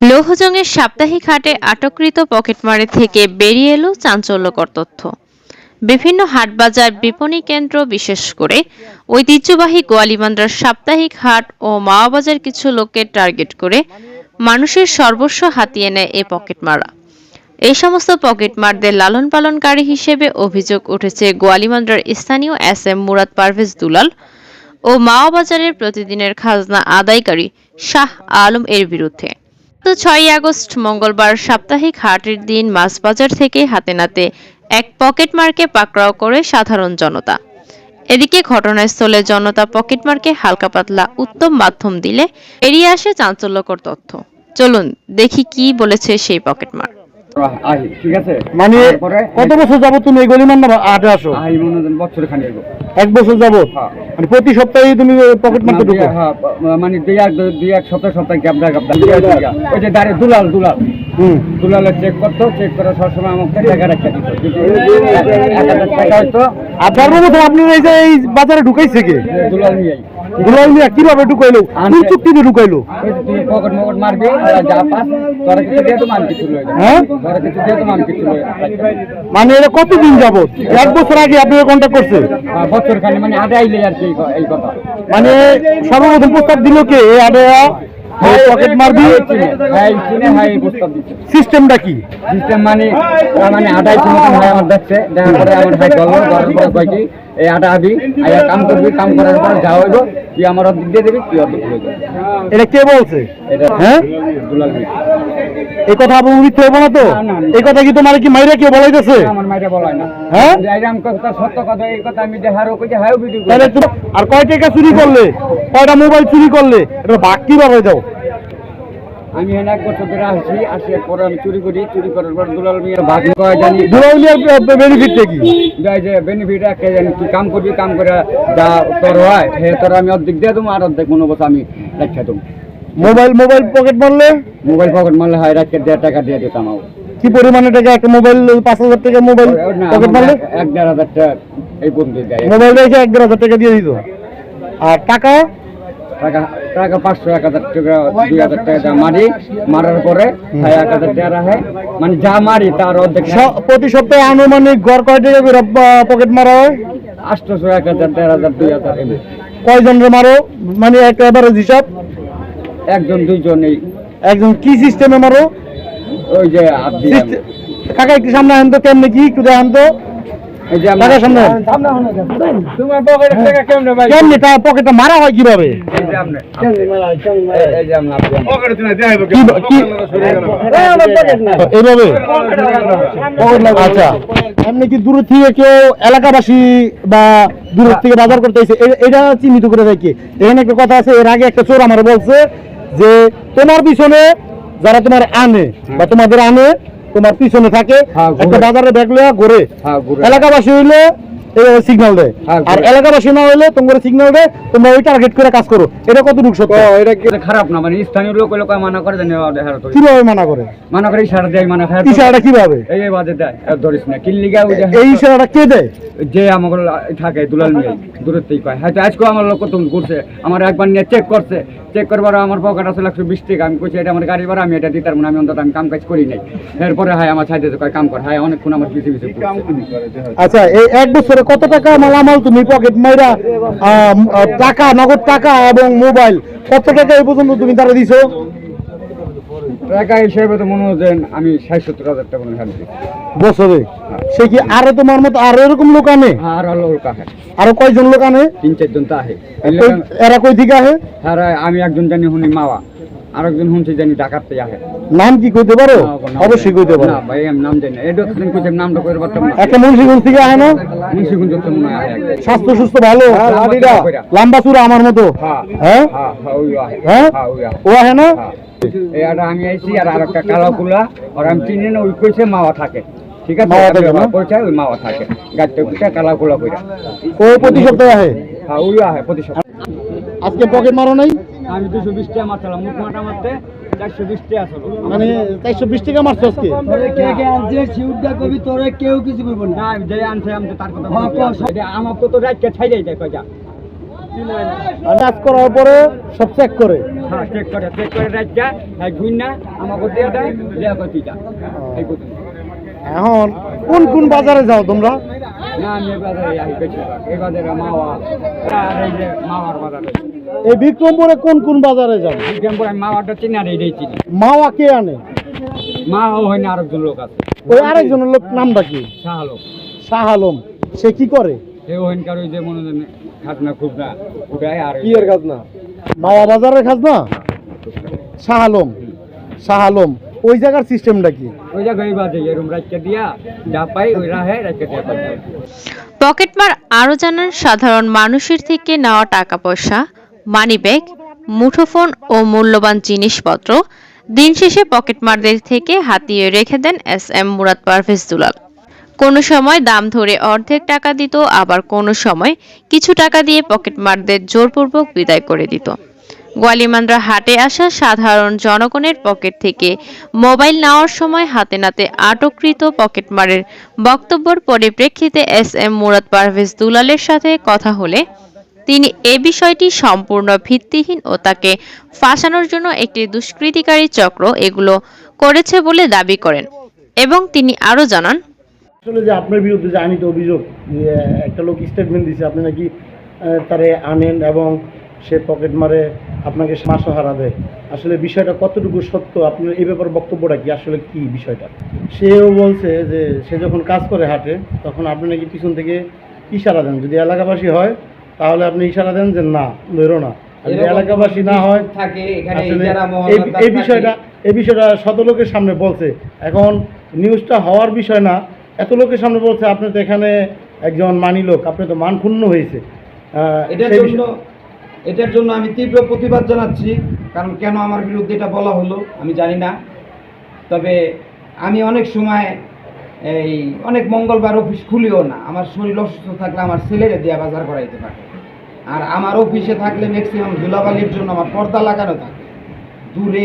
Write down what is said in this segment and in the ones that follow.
লৌহজংয়ের সাপ্তাহিক হাটে আটককৃত পকেটমারে থেকে বেরিয়ে এলো চাঞ্চল্যকর তথ্য। বিভিন্ন হাটবাজার, বিপণী কেন্দ্র, বিশেষ করে ঐতিহ্যবাহী গোয়ালিমান্দ্রার সাপ্তাহিক হাট ও মাওয়াবাজার কিছু লোককে টার্গেট করে মানুষের সর্বস্ব হাতিয়ে নেয় এ পকেটমারা। এই সমস্ত পকেটমারদের লালন পালনকারী হিসেবে অভিযোগ উঠেছে গোয়ালিমান্দ্রার স্থানীয় এসএম মুরাদ পারভেজ দুলাল ও মাওয়াবাজারের প্রতিদিনের খাজনা আদায়কারী শাহ আলম এর বিরুদ্ধে। তো 6ই আগস্ট মঙ্গলবার সাপ্তাহিক হাটের দিন মাছবাজার থেকে হাতে নাতে এক পকেটমারকে পাকড়াও করে সাধারণ জনতা। এদিকে ঘটনাস্থলে জনতা পকেটমারকে হালকা পাতলা উত্তম মাধ্যম দিলে এড়িয়ে আসে চাঞ্চল্যকর তথ্য। চলুন দেখি কি বলেছে সেই পকেটমার। ঠিক আছে, মানে কত বছর যাবত তুমি এই গলিমান আটে আসো? বছর খানিক এক বছর যাবত। হ্যাঁ। মানে প্রতি সপ্তাহে তুমি পকেট মারতে ঢুকো? হ্যাঁ, মানে দুই এক সপ্তাহে ওই যে দাঁড়িয়ে দুলালে চেক করতো, চেক করে সবসময় আমাকে টাকা রাখা দিত। টাকা হয়তো আপনার মতো আপনি এই বাজারে ঢুকাইছে কে? দুলাল নিয়ে দুলাল মিয়া কিভাবে ঢুকাইলো? কোন চুক্তিতে ঢুকাইলো? তুই পকেট মকট মারবি, যা পাস তোরা কিছু দিয়ে তো মান কিছু লই। হ্যাঁ, তোরা কিছু দিয়ে তো মান কিছু লই। মানে এটা কতদিন যাবত? এক বছর আগে আপনাকে কন্ট্যাক্ট করছে? বছর খানি মানে আগে আইলে আর কি এই কথা। মানে সর্বপ্রথম প্রস্তাব দিল কে? এই আগে পকেট মারবি সিস্টেমটা কি? সিস্টেম মানে আটাইছি মতন ভাই আমার দেখছে, দেখার পরে আমার ভাই ধরার পরে কয় কি এই আটা আবি আয়া কাম করবি, কাম করার পর যা হইব তুই আমার অর্ধেক দিয়ে দিবি, তুই অর্ধেক হয়ে যাবে। এটা কে বলছে? এটা হ্যাঁ, দুলাল ভাই। এই কথা আপনি মিথ্যে হবো না তো? এই কথা কি তোমার কি মাইরা কেউ বলাইতেছে? আমার মাইরা বলাই না। হ্যাঁ, কথা সত্য কথা, এই কথা আমি দেখারও কই যে হাও ভিডিও। আর কয় টাকা চুরি করলে, কয়টা মোবাইল চুরি করলে, এটা ভাগ কিভাবে দাও? আমি এখানে এক বছর ধরে আসি পরে আমি চুরি করার পর দুলাল মিয়ার ভাগ করা জানি। দুলাল মিয়ার বেনিফিটটা কি? যাই যে বেনিফিট একটা জানি, তুই কাম করবি, কাম করে যা তোর হয় হে তোর আমি অর্ধেক দিয়ে দেবো, আর অর্ধেক মনে বছর আমি রাখা দেবো। মোবাইল পকেট মারলে? মোবাইল পকেট মারলে হয় রাখতে দেড় টাকা দিয়ে দিতাম। কি পরিমাণে টাকা? একটা মোবাইল 5,000 টাকা মোবাইল পকেট মারলে 1-1.5 হাজার টাকা এই বন্ধু দেয়। মোবাইল রেখে 1,500 টাকা দিয়ে দিত। আর টাকা টাকা 500-1,000 টাকা 2,000 টাকা মারার পরে 1,000 টাকা রাখে, মানে যা মারি তার অর্ধেক। প্রতি সপ্তাহে আনুমানিক গড় কয় টাকা করে পকেট মারা হয়? 800, 1,000, 1,500, 2,000 এমনি। কয়জন রে মারো? মানে একটা এভারেজ হিসাব? একজন দুইজন। এই একজন কি সিস্টেমে মারো? ওই যে কাকা একটু সামনে আনতো, কেমনে কি একটু দেখান তো। এই যে সামনে তোমার পকেটের টাকা কেমনে ভাই? কেমনে পকেটটা মারা হয় কিভাবে? এই যে আপনি এই যে আপনি পকেটে তুমি দেখাইবো এইভাবে? আচ্ছা, এমনি কি দূর থেকে কেউ এলাকাবাসী বা দূর থেকে বাজার করতে এসে এটা চিহ্নিত করে রাখি? এখানে একটা কথা আছে, এর আগে একটা চোর আমার বলছে যে তোমার পিছনে যারা তোমার আনে বা তোমাদের আনে, তোমার পিছনে থাকে একটা বাজারে ব্যাগ লয়া ঘুরে, এলাকাবাসী হইলে সিগন্যাল দেয়, আর এলাকাবাসী না হইলে তোমার সিগন্যাল দেয়, তোমরা ওই টার্গেট করে কাজ করো। এটা কতটুকু সত্য? এটা কি খারাপ না? মানে স্থানীয় লোক মানা করে দেন। কিভাবে মানা করে? মানা করে ইশারা দেয়। মানে ইশারাটা কিভাবে? এই বাজে দেয়, ধরিস না কিল্লিগা। এই ইশারাটা কে দেয়? যে আমার থাকে দুলাল মিয়া দূরের থেকে কয়, হয়তো আজকেও আমার লোক কত ঘুরছে, আমার একবার নিয়ে চেক করছে, চেক করবার আমার পকেট আছে 120 টাকা। আমি কইছি এটা আমার গাড়ি ভাড়া, আমি এটা দিতাম না, আমি অন্তত আমি কাম কাজ করি নাই। এরপরে হয় আমার ছাইতে কয় কাম কর, হয় অনেকক্ষণ আমার পিছিয়ে পিছিয়ে। আচ্ছা, এই এক বছরে কত টাকা মালামাল তুমি পকেট মাইরা, টাকা, নগদ টাকা এবং মোবাইল, কত টাকা এই পর্যন্ত তুমি তারা দিছো? টাকা হিসেবে তো মনে হচ্ছেন আমি 60-70 হাজার টাকা মনে হয় বছরে। সে কি আরো তোমার মতো আরো এরকম লোক আনে? আর লোক আহে। আরো কয়জন লোক আনে? 3-4 জন তো আহে। এরা কই থেকে আহে? আর আমি একজন জানি হুনি মাওয়া, আর একজন হুনছি জানি ঢাকার থেকে আহে। নাম কি কইতে পারো? অবশ্যই কইতে পারো। না ভাই আমি নাম জানি না, এটা তুমি কইছেন নামটা কইতে পারতাম না। একটা মুন্সিগঞ্জ থেকে আহে না? মুন্সিগঞ্জ তো মনে হয় আহে। স্বাস্থ্য সুস্থ ভালো, লম্বা চূড়া আমার মতো। হ্যাঁ হ্যাঁ হ্যাঁ ওই আহে। হ্যাঁ ওই আহে। ও আহে না? এই আটা আমি আইছি, আর আরেকটা কালাকুলা, আর আমি চিনি না, ওই কইছে মাওয়া থাকে। ঠিক আছে, মাওয়া থাকে না? পরিচয় ওই মাওয়া থাকে, গাড়িতে কইছে কালাকুলা কইরা। ও প্রতি সপ্তাহে আহে? হ্যাঁ ওই আহে প্রতি সপ্তাহে। আজকে পকেট মারো নাই? আমি 220 টাকা মারছিলাম, মুখ মাটা মারতে 420 টাকা আসলো। মানে 420 টাকা মারছো আজকে? কেউ কিছু করবো না। আমি যে আনছে আমি তো তার কথা বলছি। আমার তো রাইটকে ছাইড়াই দেয় কয়টা। কাজ করার পরে সব চেক করে। হ্যাঁ চেক করে রাখা গুণ না আমাকে দিয়ে দেয় দেয়া গতিটা এই কথা। এখন কোন কোন বাজারে যাও তোমরা? না আমি এই বাজারে যাই বেশি, এই বাজারে মাওয়া আর এই যে মাওয়ার বাজারে। এই বিক্রমপুরে কোন কোন বাজারে যাও? বিক্রমপুর আমি মাওয়াটা চিনি আর এইটাই চিনি। মাওয়া কে আনে? মাও হয় না, আরেকজন লোক আছে। ওই আরেকজনের লোক নামটা কি? শাহ লোক। শাহ আলম। সে কি করে? এই ওখানকার ওই যে মনে হয় খাজনা খুব না উঠায় আর কি এর খাজনা? মাওয়া বাজারের খাজনা? শাহ আলম। শাহ আলম ওই জায়গার সিস্টেমটা কি? ওই জায়গায় এই বাজে এরকম রাখতে দিয়া যা পাই ওই রাহে রাখতে দিয়া পাই। পকেটমার আরও জানান, সাধারণ মানুষের থেকে নেওয়া টাকা পয়সা, মানিব্যাগ, মুঠোফোন ও মূল্যবান জিনিসপত্র দিন শেষে পকেটমারদের থেকে হাতিয়ে রেখে দেন এস.এম. মুরাদ পারভেজ দুলাল। কোনো সময় দাম ধরে অর্ধেক টাকা দিত, আবার কোনো সময় কিছু টাকা দিয়ে পকেটমারদের জোরপূর্বক বিদায় করে দিত। গোয়ালিমান্দ্রা হাটে আসা সাধারণ জনগণের পকেট থেকে মোবাইল নেওয়ার সময় হাতে নাতে আটককৃত পকেটমারের বক্তব্যের পরিপ্রেক্ষিতে এস.এম. মুরাদ পারভেজ দুলালের সাথে কথা হলে তিনি এ বিষয়টি সম্পূর্ণ ভিত্তিহীন ও তাকে ফাঁসানোর জন্য একটি দুষ্কৃতিকারী চক্র এগুলো করেছে বলে দাবি করেন। এবং তিনি আরও জানান, আসলে যে আপনার বিরুদ্ধে যে আনিত অভিযোগ, যে একটা লোক স্টেটমেন্ট দিচ্ছে আপনি নাকি তারে আনেন এবং সে পকেট মারে আপনাকে মাসহারা দেয়, আসলে বিষয়টা কতটুকু সত্য? আপনার এই ব্যাপারে বক্তব্যটা কি? আসলে কি বিষয়টা? সেও বলছে যে সে যখন কাজ করে হাটে তখন আপনি নাকি পিছন থেকে ইশারা দেন, যদি এলাকাবাসী হয় তাহলে আপনি ইশারা দেন যে না ধরো না, আর যদি এলাকাবাসী না হয় থাকে এখানে আসলে যারা এই বিষয়টা শত লোকের সামনে বলছে। এখন নিউজটা হওয়ার বিষয় না, এত লোকের সামনে বলছে। আপনি তো এখানে একজন মানি লোক, আপনি তো মান ক্ষুণ্ণ হয়েছে। এটার জন্য আমি তীব্র প্রতিবাদ জানাচ্ছি। কারণ কেন আমার বিরুদ্ধে এটা বলা হলো আমি জানি না। তবে আমি অনেক সময় অনেক মঙ্গলবার অফিস খুলিও না। আমার শরীর অসুস্থ থাকলে আমার ছেলেরে দেয়া বাজার করাইতে পারে। আর আমার অফিসে থাকলে ম্যাক্সিমাম ধুলাবালির জন্য আমার পর্দা লাগানো থাকে। দূরে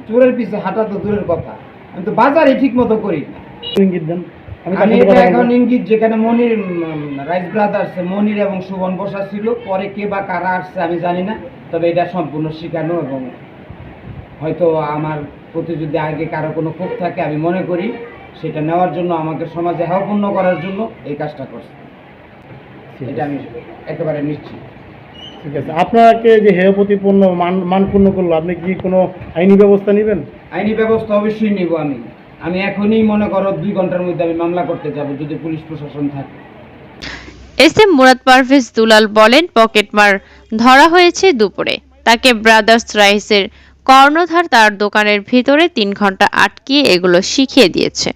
চোরের পিছে হাঁটা তো দূরের কথা, আমি তো বাজারে ঠিক মতো করি না। ইঙ্গিত দেন। আমি এটা এখন ইঙ্গিত, যেখানে মনির রাইস ব্রাদার্স মনির এবং সুবন বসা ছিল, পরে কে বা কারা আসছে আমি জানি না। তবে এটা সম্পূর্ণ শিখানো, এবং হয়তো আমার প্রতি যদি আগে কারো কোনো ক্ষোভ থাকে আমি মনে করি সেটা নেওয়ার জন্য, আমাকে সমাজে হেয়পূর্ণ করার জন্য এই কাজটা করছে। এটা আমি একেবারে নিশ্চিত। ঠিক আছে, আপনাকে যে হেয় প্রতিপন্ন মানপূর্ণ করলো, আপনি কি কোনো আইনি ব্যবস্থা নেবেন? আইনি ব্যবস্থা অবশ্যই নিব। আমি এখনই মনে করো 2 ঘন্টার মধ্যে আমি মামলা করতে যাব যদি পুলিশ প্রশাসন থাকে। এস.এম. মুরাদ পারভেজ দুলাল বলেন, পকেটমার ধরা হয়েছে দুপুরে। তাকে ব্রাদার্স রাইসের কর্ণধার তার দোকানের ভিতরে 3 ঘন্টা আটকিয়ে এগুলো শিখিয়ে দিয়েছে।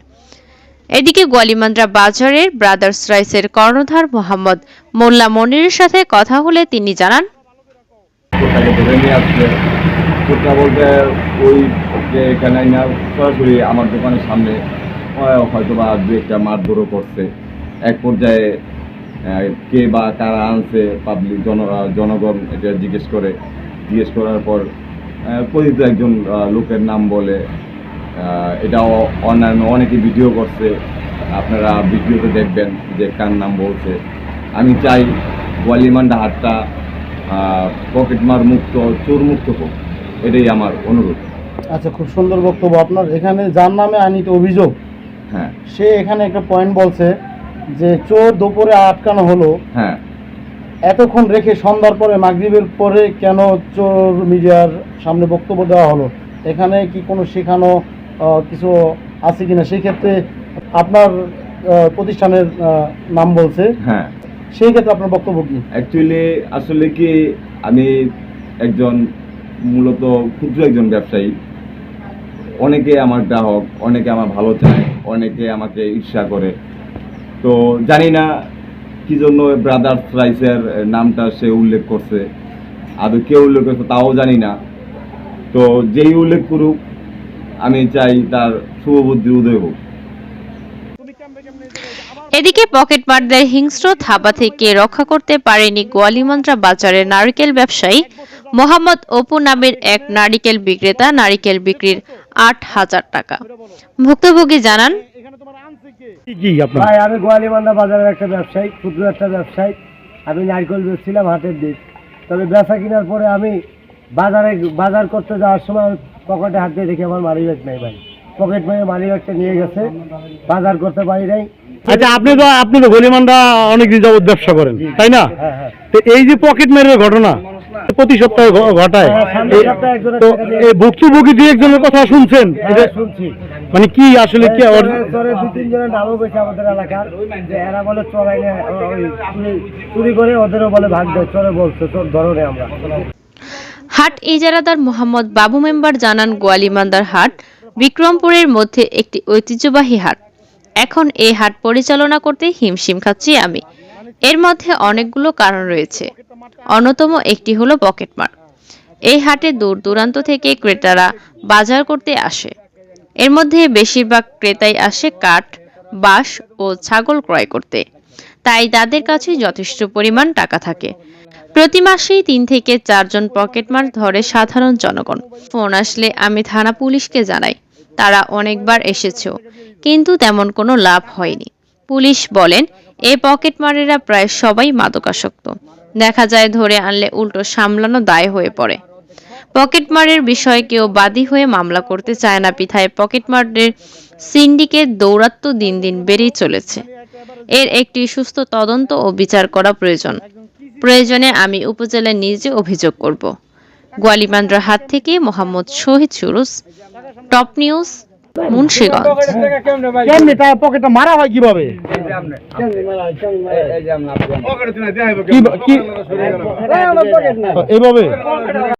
এদিকে গোয়ালিমান্দ্রা বাজারের ব্রাদার্স রাইসের কর্ণধার মোহাম্মদ মোল্লা মনিরের সাথে কথা হলে তিনি জানান, ধরে নিয়ে আসছে বলতে ওই যে এখানে সরাসরি আমার দোকানের সামনে হয়তো বা 2-1টা মারধরও করছে। এক পর্যায়ে কে বা কারা আনছে পাবলিক জনগণ এটা জিজ্ঞেস করার পর পরিচিত একজন লোকের নাম বলে। এটাও অন্যান্য অনেকে ভিডিও করছে, আপনারা ভিডিওতে দেখবেন যে কার নাম বলছে। আমি চাই গোয়ালিমান্ডা হাটটা পকেটমার মুক্ত, চোর মুক্ত হোক, এটাই আমার অনুরোধ। আচ্ছা, খুব সুন্দর বক্তব্য আপনার। এখানে যার নামে আনিত অভিযোগ, হ্যাঁ, সে এখানে একটা পয়েন্ট বলছে যে চোর দুপুরে আটকানো হলো, হ্যাঁ, এতক্ষণ রেখে সন্ধ্যার পরে মাগরিবের পরে কেন চোর মিডিয়ার সামনে বক্তব্য দেওয়া হলো? এখানে কি কোনো শেখানো কিছু আছে কিনা? সেই ক্ষেত্রে আপনার প্রতিষ্ঠানের নাম বলছে, হ্যাঁ, সেই ক্ষেত্রে আপনার বক্তব্য কি? অ্যাকচুয়ালি আসলে কি আমি একজন মূলত ক্ষুদ্র একজন ব্যবসায়ী। অনেকে আমার গ্রাহক, অনেকে আমার ভালো চায়, অনেকে আমাকে ঈর্ষা করে। তো জানি না কি জন্য ব্রাদার্স রাইসের নামটা সে উল্লেখ করছে, আদৌ কে উল্লেখ করছে তাও জানি না। তো যেই উল্লেখ করুক, আমি চাই তার শুভবুদ্ধির উদয় হোক। এদিকে পকেটমারদের হিংস্র থাবা থেকে রক্ষা করতে পারেনি গোয়ালিমান্দ্রা বাজারের নারিকেল ব্যবসায়ী মোহাম্মদ অপু নামের এক নারিকেল বিক্রেতা। নারিকেল বিক্রির 8,000 টাকা। ভুক্তভোগী জানান, ভাই আমি গোয়ালিমান্ডা বাজারের একটা ব্যবসায়ী, ক্ষুদ্র একটা ব্যবসায়ী। আমি নারকেল বেচছিলাম হাটের দিক। তবে বেচা কেনার পরে আমি বাজার করতে যাওয়ার সময় পকেটে হাত দিয়ে দেখি আমার মানি ব্যাগ নেই ভাই, পকেট মেরে মানি ব্যাগটা নিয়ে গেছে, বাজার করতে পারি নাই। আচ্ছা, আপনি তো গলিমানরা অনেকদিন যাবত ব্যবসা করেন, তাই না? হ্যাঁ হ্যাঁ, তো এই যে পকেট মেরের ঘটনা প্রতি সপ্তাহে ঘটায়, সামনের সপ্তাহে একজনের তো টাকা দিয়ে- এই ভুক্তভোগী দুই একজনের কথা শুনছেন? এটা হ্যাঁ, শুনছি। মানে কি আসলে কি চরে 2-3 জনের নামও পেয়েছে আমাদের এলাকার, যে এরা বলে চোরাই না, ওই চুরি করে ওদেরও বলে ভাগ দেয়, চোরে বলছে, চোর ধরনে আমরা। হাট ইজারাদার মোহাম্মদ বাবু মেম্বার জানান, গোয়ালিমান্দার হাট বিক্রমপুরের মধ্যে একটি ঐতিহ্যবাহী হাট। এখন এই হাট পরিচালনা করতে হিমশিম খাচ্ছি আমি। এর মধ্যে অনেকগুলো কারণ রয়েছে, অন্যতম একটি হলো পকেটমার। এই হাটে দূর দূরান্ত থেকে ক্রেতারা বাজার করতে আসে। এর মধ্যে বেশিরভাগ ক্রেতাই আসে কাঠ, বাঁশ ও ছাগল ক্রয় করতে, তাই তাদের কাছে যথেষ্ট পরিমাণ টাকা থাকে। প্রতি মাসেই 3 থেকে 4 জন পকেটমার ধরে সাধারণ জনগণ। ফোন আসলে আমি থানা পুলিশকে জানাই, তারা অনেকবার এসেছেও, কিন্তু তেমন কোনো লাভ হয়নি। পুলিশ বলেন, এই পকেটমারেরা প্রায় সবাই মাদকাসক্ত। দেখা যায় ধরে আনলে উল্টো সামলানো দায় হয়ে পড়ে। পকেটমারের বিষয়ে কেউ বাদী হয়ে মামলা করতে চায় না বিধায় পকেটমারের সিন্ডিকেট দৌরাত্ম্য দিন দিন বেড়েই চলেছে। এর একটি সুস্থ তদন্ত ও বিচার করা প্রয়োজন। প্রয়োজনে আমি উপজেলায় নিজে অভিযোগ করব। গোয়ালিমান্দ্রা হাট থেকে মোহাম্মদ শহীদ সুরুজ, টপ নিউজ, মুন্সিগঞ্জ। কেমনে তার পকেটটা মারা হয় কিভাবে? এই যে আপনি এই যে আপনি এইভাবে